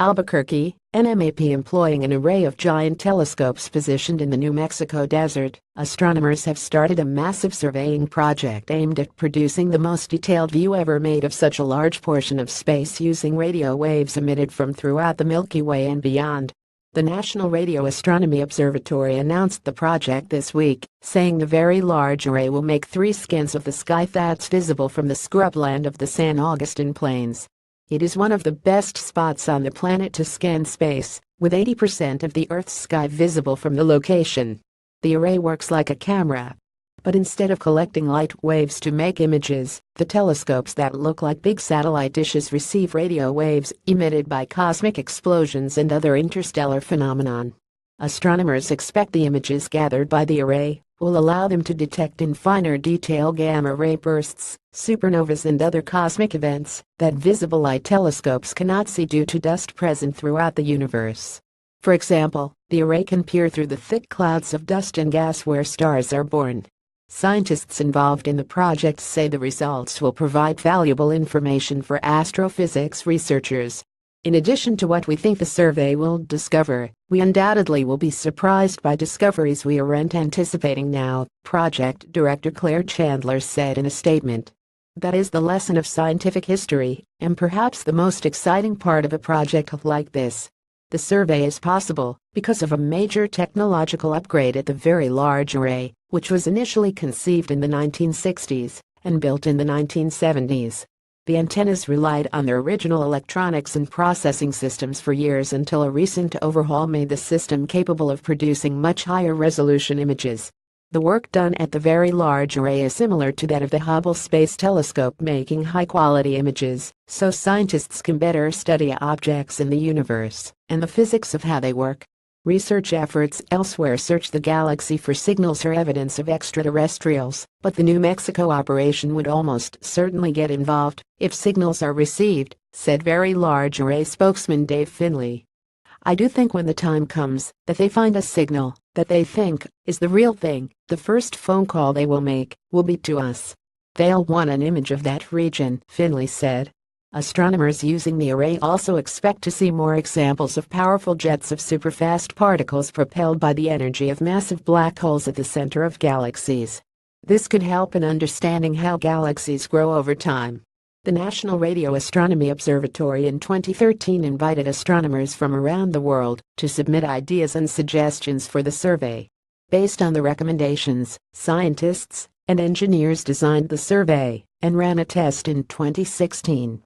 Albuquerque, NMAP. Employing an array of giant telescopes positioned in the New Mexico desert, astronomers have started a massive surveying project aimed at producing the most detailed view ever made of such a large portion of space using radio waves emitted from throughout the Milky Way and beyond. The National Radio Astronomy Observatory announced the project this week, saying the Very Large Array will make 3 scans of the sky that's visible from the scrubland of the San Augustin Plains. It is one of the best spots on the planet to scan space, with 80% of the Earth's sky visible from the location. The array works like a camera. But instead of collecting light waves to make images, the telescopes that look like big satellite dishes receive radio waves emitted by cosmic explosions and other interstellar phenomenon. Astronomers expect the images gathered by the array will allow them to detect in finer detail gamma ray bursts, supernovas and other cosmic events that visible light telescopes cannot see due to dust present throughout the universe. For example, the array can peer through the thick clouds of dust and gas where stars are born. Scientists involved in the project say the results will provide valuable information for astrophysics researchers. In addition to what we think the survey will discover, we undoubtedly will be surprised by discoveries we aren't anticipating now, Project Director Claire Chandler said in a statement. That is the lesson of scientific history, and perhaps the most exciting part of a project like this. The survey is possible because of a major technological upgrade at the Very Large Array, which was initially conceived in the 1960s and built in the 1970s. The antennas relied on their original electronics and processing systems for years until a recent overhaul made the system capable of producing much higher resolution images. The work done at the Very Large Array is similar to that of the Hubble Space Telescope, making high-quality images so scientists can better study objects in the universe and the physics of how they work. Research efforts elsewhere search the galaxy for signals or evidence of extraterrestrials, but the New Mexico operation would almost certainly get involved if signals are received, said Very Large Array spokesman Dave Finley. I do think when the time comes that they find a signal that they think is the real thing, the first phone call they will make will be to us. They'll want an image of that region, Finley said. Astronomers using the array also expect to see more examples of powerful jets of superfast particles propelled by the energy of massive black holes at the center of galaxies. This could help in understanding how galaxies grow over time. The National Radio Astronomy Observatory in 2013 invited astronomers from around the world to submit ideas and suggestions for the survey. Based on the recommendations, scientists and engineers designed the survey and ran a test in 2016.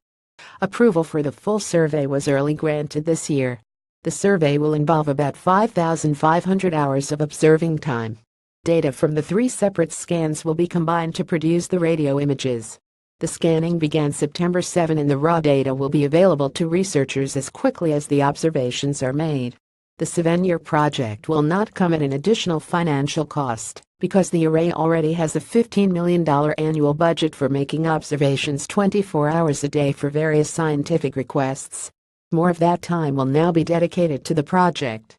Approval for the full survey was early granted this year. The survey will involve about 5,500 hours of observing time. Data from the 3 separate scans will be combined to produce the radio images. The scanning began September 7 and the raw data will be available to researchers as quickly as the observations are made. The 7-year project will not come at an additional financial cost because the array already has a $15 million annual budget for making observations 24 hours a day for various scientific requests. More of that time will now be dedicated to the project.